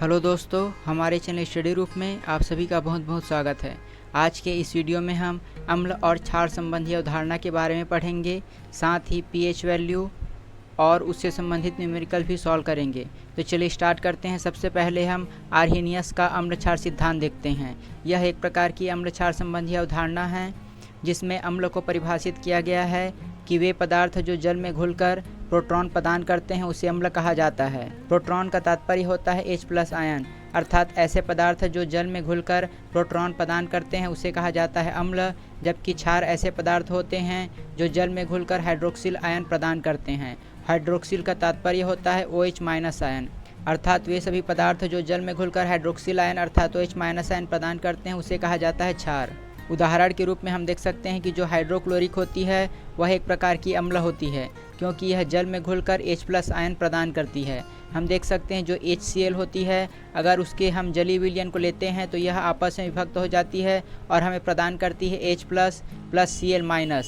Hello दोस्तों, हमारे channel study रूप में आप सभी का बहुत बहुत स्वागत है। आज के इस वीडियो में हम अम्ल और क्षार संबंधी अवधारणा के बारे में पढ़ेंगे, साथ ही पीएच वैल्यू और उससे संबंधित न्यूमेरिकल भी सॉल्व करेंगे। तो चलिए स्टार्ट करते हैं। सबसे पहले हम आर्हेनियस का अम्ल क्षार सिद्धांत देखते हैं। यह एक प्रकार की अम्ल क्षार संबंधी अवधारणा है जिसमें अम्ल को परिभाषित किया गया है कि वे पदार्थ जो जल में घुलकर प्रोटॉन प्रदान करते हैं उसे अम्ल कहा जाता है। प्रोटॉन का तात्पर्य होता है H+ आयन, अर्थात ऐसे पदार्थ जो जल में घुलकर प्रोटॉन प्रदान करते हैं उसे कहा जाता है अम्ल, जबकि क्षार ऐसे पदार्थ होते हैं जो जल में घुलकर हाइड्रोक्सिल आयन प्रदान करते हैं। हाइड्रोक्सिल का तात्पर्य होता है OH- आयन, अर्थात वे सभी पदार्थ जो जल में घुलकर हाइड्रोक्सिल आयन अर्थात OH- आयन प्रदान करते हैं उसे कहा जाता है क्षार। उदाहरण के रूप में हम देख सकते हैं कि जो हाइड्रोक्लोरिक होती है वह एक प्रकार की अम्ल होती है क्योंकि यह जल में घुलकर H+ आयन प्रदान करती है। हम देख सकते हैं जो HCl होती है, अगर उसके हम जलीय विलयन को लेते हैं तो यह आपस में विभक्त हो जाती है और हमें प्रदान करती है H+ + Cl-।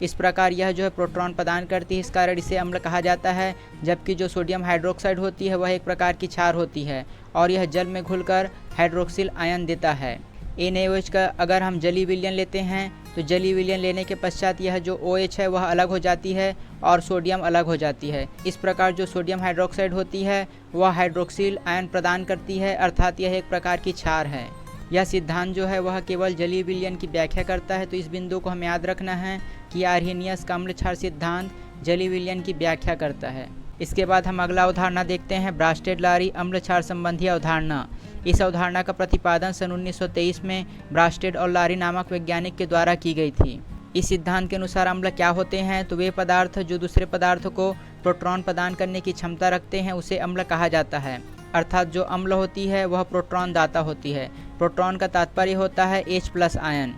इस प्रकार यह जो है प्रोटॉन प्रदान करती है, इस कारण इसे अम्ल कहा जाता है। जबकि जो सोडियम हाइड्रोक्साइड होती है वह एक प्रकार की क्षार होती है और यह जल में घुलकर हाइड्रोक्सिल आयन देता है। NaOH का अगर हम जलीय विलयन लेते हैं तो जलीय विलयन लेने के पश्चात यह जो OH है वह अलग हो जाती है और सोडियम अलग हो जाती है। इस प्रकार जो सोडियम हाइड्रोक्साइड होती है वह हाइड्रोक्सिल आयन प्रदान करती है, अर्थात यह एक प्रकार की क्षार है। यह सिद्धांत जो है वह केवल जलीय विलयन की व्याख्या करता है, तो इस बिंदु को हमें याद रखना है कि आर्हेनियस का अम्ल क्षार सिद्धांत जलीय विलयन की व्याख्या करता है। इसके बाद हम अगला अवधारणा देखते हैं, ब्रास्टेड-लारी अम्ल क्षार संबंधी अवधारणा। इस अवधारणा का प्रतिपादन सन 1923 में ब्रास्टेड और लारी नामक वैज्ञानिक के द्वारा की गई थी। इस सिद्धांत के अनुसार अम्ल क्या होते हैं, तो वे पदार्थ जो दूसरे पदार्थ को प्रोटॉन प्रदान करने की क्षमता रखते हैं उसे अम्ल कहा जाता है, अर्थात जो अम्ल होती है वह प्रोटॉन दाता होती है। प्रोटॉन का तात्पर्य होता है H+ आयन,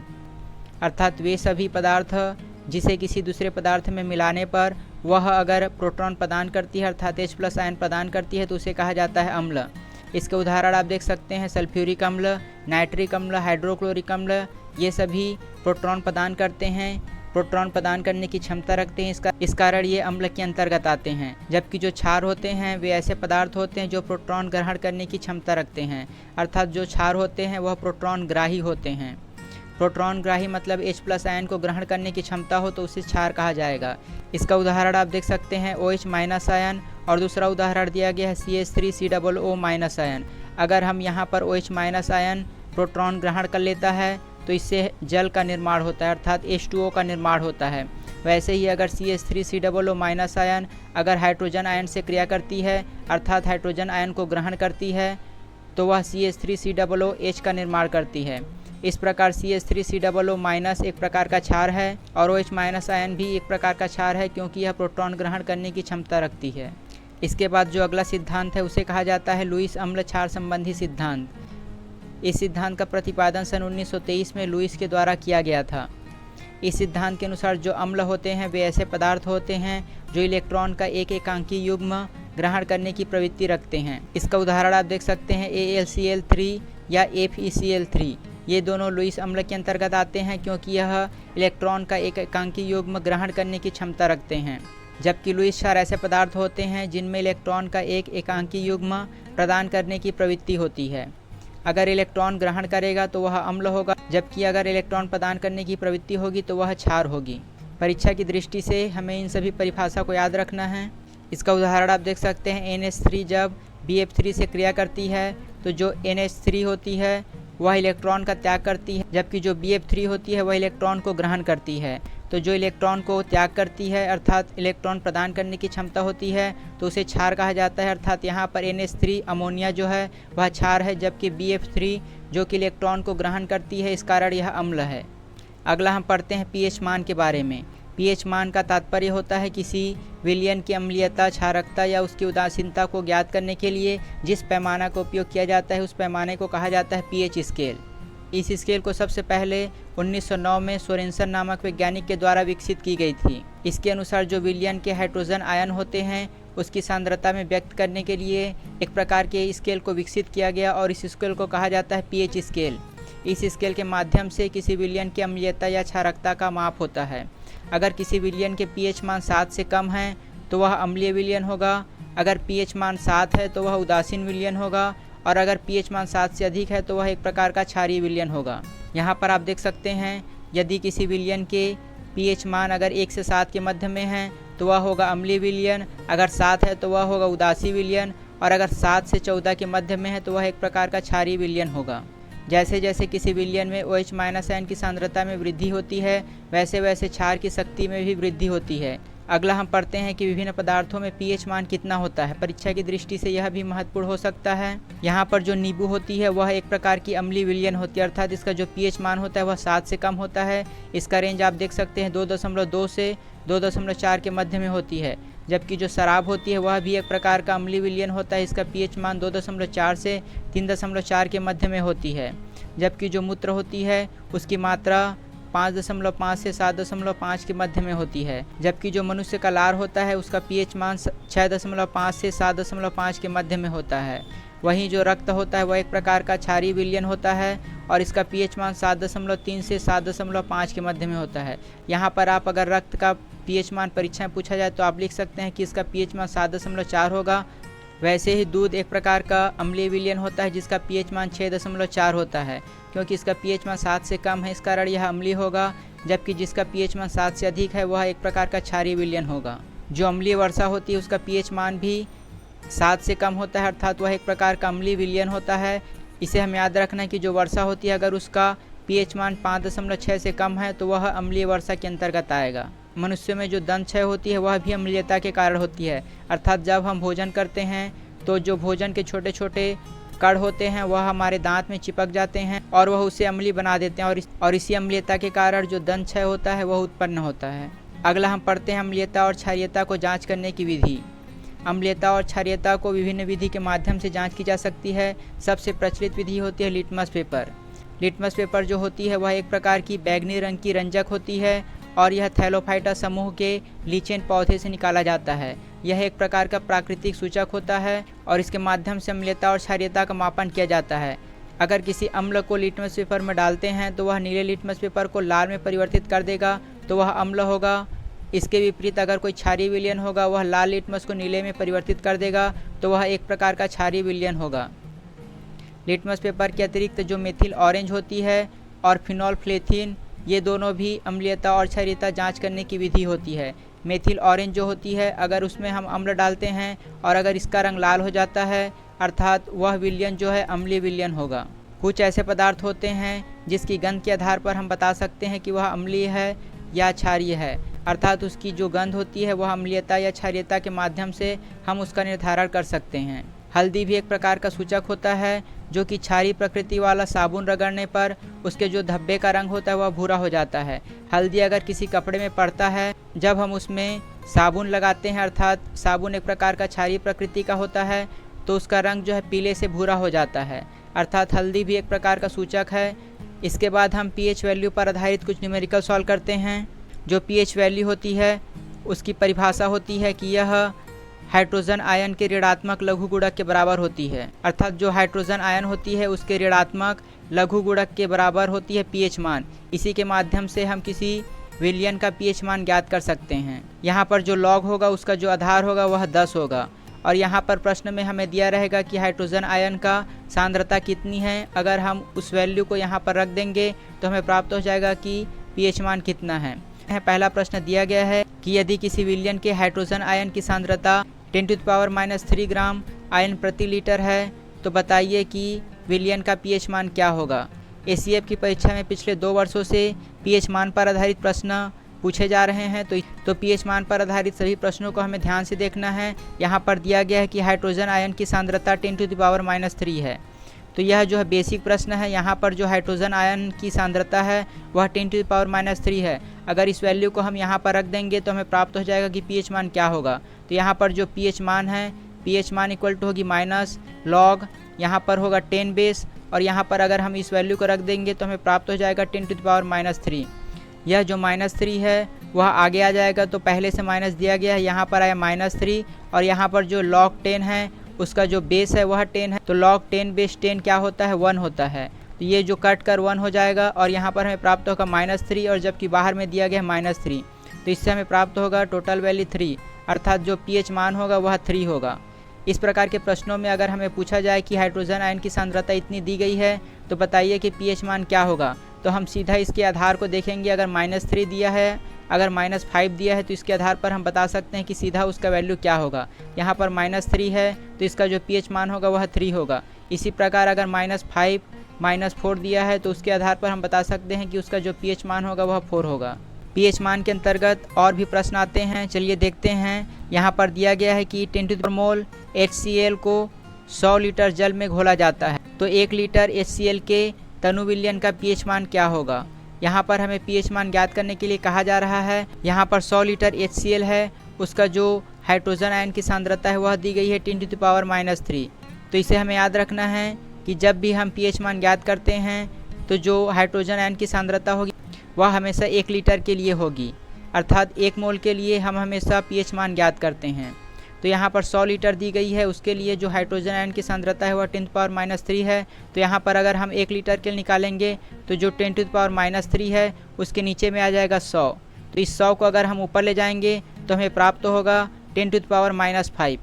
अर्थात वे सभी पदार्थ जिसे किसी दूसरे पदार्थ में मिलाने पर वह अगर प्रोटॉन प्रदान करती है अर्थात H+ आयन प्रदान करती है तो उसे कहा जाता है अम्ल। इसके उदाहरण आप देख सकते हैं, सल्फ्यूरिक अम्ल, नाइट्रिक अम्ल, हाइड्रोक्लोरिक अम्ल, ये सभी प्रोटॉन प्रदान करते हैं, प्रोटॉन प्रदान करने की क्षमता रखते हैं, इस कारण ये अम्ल के अंतर्गत आते हैं। जबकि जो क्षार होते हैं वे ऐसे पदार्थ होते हैं जो प्रोटॉन ग्रहण करने की क्षमता रखते हैं, अर्थात जो क्षार होते हैं वह प्रोटॉन ग्राही होते हैं। प्रोटॉन ग्राही मतलब H+ आयन को ग्रहण करने की क्षमता हो तो उसे क्षार कहा जाएगा। इसका उदाहरण आप देख सकते हैं OH- आयन, और दूसरा उदाहरण दिया गया है CH3COO- आयन। अगर हम यहाँ पर OH- आयन प्रोटॉन ग्रहण कर लेता है तो इससे जल का निर्माण होता है, अर्थात H2O का निर्माण होता है। वैसे ही अगर CH3COO- आयन अगर हाइड्रोजन आयन से क्रिया करती है अर्थात हाइड्रोजन आयन को ग्रहण करती है तो वह CH3COOH का निर्माण करती है। इस प्रकार CH3COO- एक प्रकार का क्षार है और OH- आयन भी एक प्रकार का क्षार है क्योंकि यह प्रोटॉन ग्रहण करने की क्षमता रखती है। इसके बाद जो अगला सिद्धांत है उसे कहा जाता है लुईस अम्ल क्षार संबंधी सिद्धांत। इस सिद्धांत का प्रतिपादन सन 1923 में लुईस के द्वारा किया गया था। इस सिद्धांत के अनुसार जो अम्ल होते हैं वे ऐसे पदार्थ होते हैं जो इलेक्ट्रॉन का एक एकांकी युग्म ग्रहण करने की प्रवृत्ति रखते हैं। इसका उदाहरण आप देख सकते हैं AlCl3 या FeCl3। ये दोनों लुईस अम्ल के अंतर्गत आते हैं क्योंकि यह इलेक्ट्रॉन का एक एकांकी युग्म ग्रहण करने की क्षमता रखते हैं। जबकि लुईस क्षार ऐसे पदार्थ होते हैं जिनमें इलेक्ट्रॉन का एक एकांकी युग्म प्रदान करने की प्रवृत्ति होती है। अगर इलेक्ट्रॉन ग्रहण करेगा तो वह अम्ल होगा, जबकि अगर इलेक्ट्रॉन प्रदान करने की प्रवृत्ति होगी तो वह क्षार होगी। परीक्षा की दृष्टि से हमें इन सभी परिभाषा को याद रखना है। इसका उदाहरण आप देख सकते हैं NH3 जब BF3 से क्रिया करती है तो जो NH3 होती है वह इलेक्ट्रॉन का त्याग करती है, जबकि जो BF3 होती है वह इलेक्ट्रॉन को ग्रहण करती है। तो जो इलेक्ट्रॉन को त्याग करती है अर्थात इलेक्ट्रॉन प्रदान करने की क्षमता होती है तो उसे क्षार कहा जाता है, अर्थात यहाँ पर NH3 अमोनिया जो है वह क्षार है, जबकि BF3 जो कि इलेक्ट्रॉन को ग्रहण करती है, इस कारण यह अम्ल है। अगला हम पढ़ते हैं pH मान के बारे में। pH मान का तात्पर्य होता है किसी विलयन की अम्लीयता, क्षारकता या उसकी उदासीनता को ज्ञात करने के लिए जिस पैमाना का उपयोग किया जाता है उस पैमाने को कहा जाता है pH स्केल। इस स्केल को सबसे पहले 1909 में सोरेनसन नामक वैज्ञानिक के द्वारा विकसित की गई थी। इसके अनुसार जो विलयन के हाइड्रोजन आयन होते हैं उसकी सांद्रता में व्यक्त करने के लिए एक प्रकार के स्केल को विकसित किया गया और इस स्केल को कहा जाता है pH स्केल। इस स्केल के माध्यम से किसी विलयन की अम्लीयता या क्षारकता का माप होता है। अगर किसी विलयन के pH मान 7 से कम है तो वह अम्लीय विलयन होगा, अगर pH मान 7 है तो वह उदासीन विलयन होगा और अगर pH मान 7 से अधिक है तो वह एक प्रकार का क्षारीय विलयन होगा। यहाँ पर आप देख सकते हैं, यदि किसी विलयन के pH मान अगर 1 से 7 के मध्य में है तो वह होगा अम्लीय विलयन, अगर 7 है तो वह होगा उदासीय विलयन, और अगर 7 से 14 के मध्य में है तो वह एक प्रकार का क्षारीय विलयन होगा। जैसे जैसे किसी विलयन में OH- आयन की सांद्रता में वृद्धि होती है, वैसे वैसे क्षार की शक्ति में भी वृद्धि होती है। अगला हम पढ़ते हैं कि विभिन्न पदार्थों में pH मान कितना होता है। परीक्षा की दृष्टि से यह भी महत्वपूर्ण हो सकता है। यहाँ पर जो नींबू होती है वह एक प्रकार की अम्लीय विलयन होती है, अर्थात इसका जो pH मान होता है वह 7 से कम होता है। इसका रेंज आप देख सकते हैं 2.2 से 2.4 के मध्य में होती है। जबकि जो शराब होती है वह भी एक प्रकार का अम्लीय विलयन होता है, इसका pH मान 2.4 से 3.4 के मध्य में होती है। जबकि जो मूत्र होती है उसकी मात्रा 5.5 से 7.5 के मध्य में होती है। जबकि जो मनुष्य का लार होता है उसका pH मान 6.5 से 7.5 के मध्य में होता है। वहीं जो रक्त होता है वह एक प्रकार का क्षारीय विलयन होता है और इसका pH मान 7.3 से 7.5 के मध्य में होता है। यहाँ पर आप अगर रक्त का pH मान परीक्षा में पूछा जाए तो आप लिख सकते हैं कि इसका pH मान 7.4 होगा। वैसे ही दूध एक प्रकार का अम्लीय विलयन होता है जिसका pH मान 6.4 होता है, क्योंकि इसका pH मान 7 से कम है, इस कारण यह अम्लीय होगा। जबकि जिसका pH मान 7 से अधिक है वह एक प्रकार का क्षारीय विलयन होगा। जो अम्लीय वर्षा होती है उसका pH मान भी 7 से कम होता है, अर्थात वह एक प्रकार का अम्लीय विलयन होता है। इसे हमें याद रखना है कि जो वर्षा होती है अगर उसका pH मान 5.6 से कम है तो वह अम्लीय वर्षा के अंतर्गत आएगा। मनुष्य में जो दंत क्षय होती है वह भी अम्लीयता के कारण होती है, अर्थात जब हम भोजन करते हैं तो जो भोजन के छोटे छोटे कण होते हैं वह हमारे दांत में चिपक जाते हैं और वह उसे अम्लीय बना देते हैं, और इसी अम्लीयता के कारण जो दंत क्षय होता है वह उत्पन्न होता है। अगला हम पढ़ते हैं अम्लीयता और क्षारीयता को जाँच करने की विधि। अम्लीयता और क्षारीयता को विभिन्न विधि के माध्यम से जाँच की जा सकती है। सबसे प्रचलित विधि होती है लिटमस पेपर। लिटमस पेपर जो होती है वह एक प्रकार की बैंगनी रंग की रंजक होती है और यह थैलोफाइटा समूह के लीचेन पौधे से निकाला जाता है। यह एक प्रकार का प्राकृतिक सूचक होता है और इसके माध्यम से अम्लीयता और क्षारीयता का मापन किया जाता है। अगर किसी अम्ल को लिटमस पेपर में डालते हैं तो वह नीले लिटमस पेपर को लाल में परिवर्तित कर देगा, तो वह अम्ल होगा। इसके विपरीत अगर कोई क्षारीय विलयन होगा वह लाल लिटमस को नीले में परिवर्तित कर देगा, तो वह एक प्रकार का क्षारीय विलयन होगा। लिटमस पेपर के अतिरिक्त जो मेथिल ऑरेंज होती है और फिनोल्फ्थेलिन, ये दोनों भी अम्लीयता और क्षारीयता जांच करने की विधि होती है। मेथिल ऑरेंज जो होती है अगर उसमें हम अम्ल डालते हैं और अगर इसका रंग लाल हो जाता है अर्थात वह विलयन जो है अम्लीय विलयन होगा। कुछ ऐसे पदार्थ होते हैं जिसकी गंध के आधार पर हम बता सकते हैं कि वह अम्लीय है या क्षारीय है, अर्थात उसकी जो गंध होती है वह अम्लीयता या क्षारीयता के माध्यम से हम उसका निर्धारण कर सकते हैं। हल्दी भी एक प्रकार का सूचक होता है जो कि क्षारीय प्रकृति वाला साबुन रगड़ने पर उसके जो धब्बे का रंग होता है वह भूरा हो जाता है। हल्दी अगर किसी कपड़े में पड़ता है, जब हम उसमें साबुन लगाते हैं अर्थात साबुन एक प्रकार का क्षारीय प्रकृति का होता है, तो उसका रंग जो है पीले से भूरा हो जाता है, अर्थात हल्दी भी एक प्रकार का सूचक है। इसके बाद हम pH वैल्यू पर आधारित कुछ न्यूमेरिकल सॉल्व करते हैं। जो pH वैल्यू होती है उसकी परिभाषा होती है कि यह हाइड्रोजन आयन के ऋणात्मक लघु गुणक के बराबर होती है, अर्थात जो हाइड्रोजन आयन होती है उसके ऋणात्मक लघु गुणक के बराबर होती है pH मान। इसी के माध्यम से हम किसी विलयन का pH मान ज्ञात कर सकते हैं। यहाँ पर जो लॉग होगा उसका जो आधार होगा वह 10 होगा और यहाँ पर प्रश्न में हमें दिया रहेगा कि हाइड्रोजन आयन का सांद्रता कितनी है। अगर हम उस वैल्यू को यहाँ पर रख देंगे तो हमें प्राप्त हो जाएगा कि pH मान कितना है। पहला प्रश्न दिया गया है कि यदि किसी विलयन के हाइड्रोजन आयन की सांद्रता 10⁻³ ग्राम आयन प्रति लीटर है तो बताइए कि विलयन का pH मान क्या होगा। ACF की परीक्षा में पिछले 2 वर्षों से pH मान पर आधारित प्रश्न पूछे जा रहे हैं, तो pH मान पर आधारित सभी प्रश्नों को हमें ध्यान से देखना है। यहाँ पर दिया गया है कि हाइड्रोजन आयन की सांद्रता 10⁻³ है, तो यह जो है बेसिक प्रश्न है। यहाँ पर जो हाइड्रोजन आयन की सांद्रता है वह 10⁻³ है। अगर इस वैल्यू को हम यहाँ पर रख देंगे तो हमें प्राप्त हो जाएगा कि pH मान क्या होगा। तो यहाँ पर जो pH मान है, pH मान इक्वल टू होगी माइनस लॉग, यहाँ पर होगा 10 बेस और यहाँ पर अगर हम इस वैल्यू को रख देंगे तो हमें प्राप्त हो जाएगा 10⁻³ यह जो -3 है वह आगे आ जाएगा, तो पहले से माइनस दिया गया है, यहाँ पर आया -3 और यहाँ पर जो log 10 है उसका जो बेस है वह 10 है, तो log 10 बेस 10 क्या होता है 1 होता है। तो ये जो कट कर 1 हो जाएगा और यहाँ पर हमें प्राप्त होगा -3 और जबकि बाहर में दिया गया है -3, तो इससे हमें प्राप्त होगा टोटल वैल्यू 3, अर्थात जो pH मान होगा वह 3 होगा। इस प्रकार के प्रश्नों में अगर हमें पूछा जाए कि हाइड्रोजन आयन की सांद्रता इतनी दी गई है तो बताइए कि pH मान क्या होगा, तो हम सीधा इसके आधार को देखेंगे। अगर -3 दिया है, अगर -5 दिया है, तो इसके आधार पर हम बता सकते हैं कि सीधा उसका वैल्यू क्या होगा। यहाँ पर -3 है तो इसका जो pH मान होगा वह 3 होगा। इसी प्रकार अगर -5 -4 दिया है तो उसके आधार पर हम बता सकते हैं कि उसका जो pH मान होगा वह 4 होगा। pH मान के अंतर्गत और भी प्रश्न आते हैं, चलिए देखते हैं। यहाँ पर दिया गया है कि 10 मोल HCl को 100 लीटर जल में घोला जाता है, तो 1 लीटर HCl के तनु विलयन का pH मान क्या होगा। यहाँ पर हमें pH मान ज्ञात करने के लिए कहा जा रहा है। यहाँ पर 100 लीटर HCl है, उसका जो हाइड्रोजन आयन की सांद्रता है वह दी गई है 10⁻³ तो इसे हमें याद रखना है कि जब भी हम pH मान ज्ञात करते हैं तो जो हाइड्रोजन आयन की सांद्रता होगी वह हमेशा 1 लीटर के लिए होगी, अर्थात 1 मोल के लिए हम हमेशा pH मान ज्ञात करते हैं। तो यहाँ पर 100 लीटर दी गई है, उसके लिए जो हाइड्रोजन आयन की सांद्रता है वह 10⁻³ है। तो यहाँ पर अगर हम 1 लीटर के निकालेंगे तो जो 10⁻³ है उसके नीचे में आ जाएगा 100। तो इस 100 को अगर हम ऊपर ले जाएंगे तो हमें प्राप्त होगा 10⁻⁵,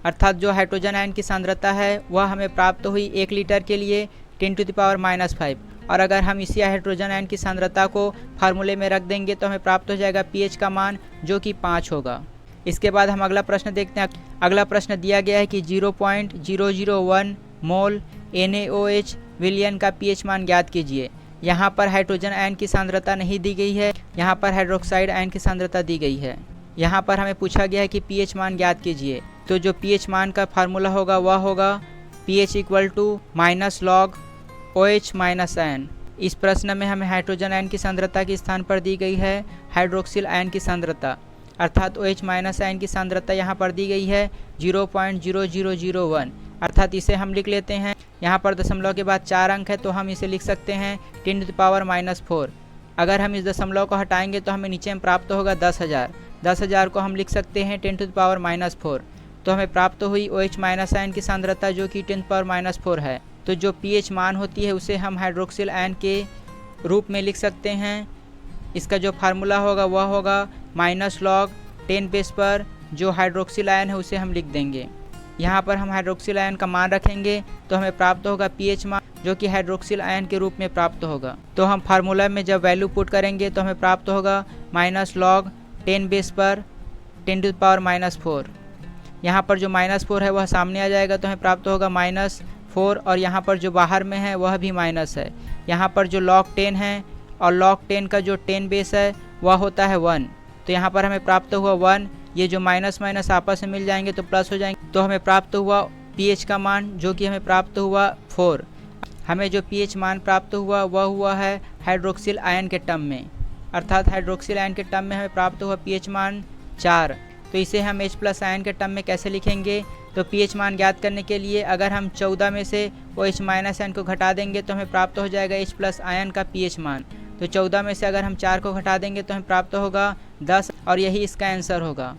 अर्थात जो हाइड्रोजन आयन की सांद्रता है वह हमें प्राप्त हुई 1 लीटर के लिए 10⁻⁵। और अगर हम इसी हाइड्रोजन आयन की सांद्रता को फार्मूले में रख देंगे तो हमें प्राप्त हो जाएगा pH का मान जो कि 5 होगा। इसके बाद हम अगला प्रश्न देखते हैं। अगला प्रश्न दिया गया है कि 0.001 मोल NaOH विलयन का pH मान ज्ञात कीजिए। यहाँ पर हाइड्रोजन आयन की सांद्रता नहीं दी गई है, यहाँ पर हाइड्रोक्साइड आयन की सांद्रता दी गई है। यहाँ पर हमें पूछा गया है कि pH मान ज्ञात कीजिए, तो जो pH मान का फार्मूला होगा वह होगा pH = log OH - N। इस प्रश्न में हमें हाइड्रोजन आयन की सांद्रता के स्थान पर दी गई है हाइड्रोक्सिल आयन की सांद्रता, अर्थात OH - आयन की सांद्रता यहाँ पर दी गई है 0.0001, अर्थात इसे हम लिख लेते हैं। यहाँ पर दशमलव के बाद 4 अंक है तो हम इसे लिख सकते हैं 10⁻⁴। अगर हम इस दशमलव को हटाएंगे तो हमें नीचे में प्राप्त होगा 10,000। 10,000 को हम लिख सकते हैं 10⁻⁴। तो हमें प्राप्त हुई OH - आयन की सांद्रता जो कि 10⁻⁴ है। तो जो pH मान होती है उसे हम हाइड्रोक्सिल आयन के रूप में लिख सकते हैं। इसका जो फार्मूला होगा वह होगा -log 10 बेस पर जो हाइड्रोक्सिल आयन है उसे हम लिख देंगे। यहाँ पर हम हाइड्रोक्सिल आयन का मान रखेंगे तो हमें प्राप्त होगा pH मान जो कि हाइड्रोक्सिल आयन के रूप में प्राप्त होगा। तो हम फार्मूला में जब वैल्यू पुट करेंगे तो हमें प्राप्त होगा -log 10 बेस पर 10⁻⁴। यहाँ पर जो -4 है वह सामने आ जाएगा तो हमें प्राप्त होगा -4, और यहाँ पर जो बाहर में है वह भी माइनस है। यहाँ पर जो log 10 है और log 10 का जो 10 बेस है वह होता है 1, तो यहाँ पर हमें प्राप्त हुआ 1। ये जो माइनस माइनस आपस में मिल जाएंगे तो प्लस हो जाएंगे, तो हमें प्राप्त हुआ pH का मान जो कि हमें प्राप्त हुआ 4। हमें जो pH मान प्राप्त हुआ वह हुआ है हाइड्रोक्सिल आयन के टर्म में, अर्थात हाइड्रोक्सिल आयन के टर्म में हमें प्राप्त हुआ pH मान 4। तो इसे हम H+ आयन के टर्म में कैसे लिखेंगे, तो pH मान ज्ञात करने के लिए अगर हम 14 में से OH- आयन को घटा देंगे तो हमें प्राप्त हो जाएगा H+ आयन का pH मान। तो 14 में से अगर हम 4 को घटा देंगे तो हमें प्राप्त होगा 10, और यही इसका आंसर होगा।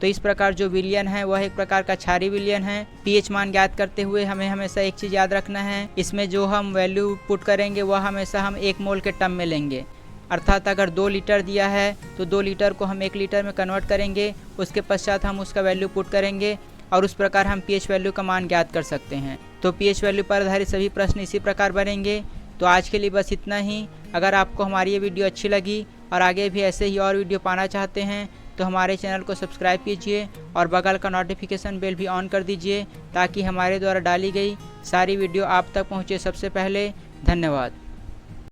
तो इस प्रकार जो विलयन है वह एक प्रकार का क्षारीय विलयन है। pH मान ज्ञात करते हुए हमें हमेशा एक चीज़ याद रखना है, इसमें जो हम वैल्यू पुट करेंगे वह हमेशा हम 1 मोल के टर्म में लेंगे, अर्थात अगर 2 लीटर दिया है तो 2 लीटर को हम 1 लीटर में कन्वर्ट करेंगे, उसके पश्चात हम उसका वैल्यू पुट करेंगे और उस प्रकार हम pH वैल्यू का मान ज्ञात कर सकते हैं। तो pH वैल्यू पर आधारित सभी प्रश्न इसी प्रकार बनेंगे। तो आज के लिए बस इतना ही। अगर आपको हमारी ये वीडियो अच्छी लगी और आगे भी ऐसे ही और वीडियो पाना चाहते हैं तो हमारे चैनल को सब्सक्राइब कीजिए और बगल का नोटिफिकेशन बेल भी ऑन कर दीजिए ताकि हमारे द्वारा डाली गई सारी वीडियो आप तक पहुँचे सबसे पहले। धन्यवाद।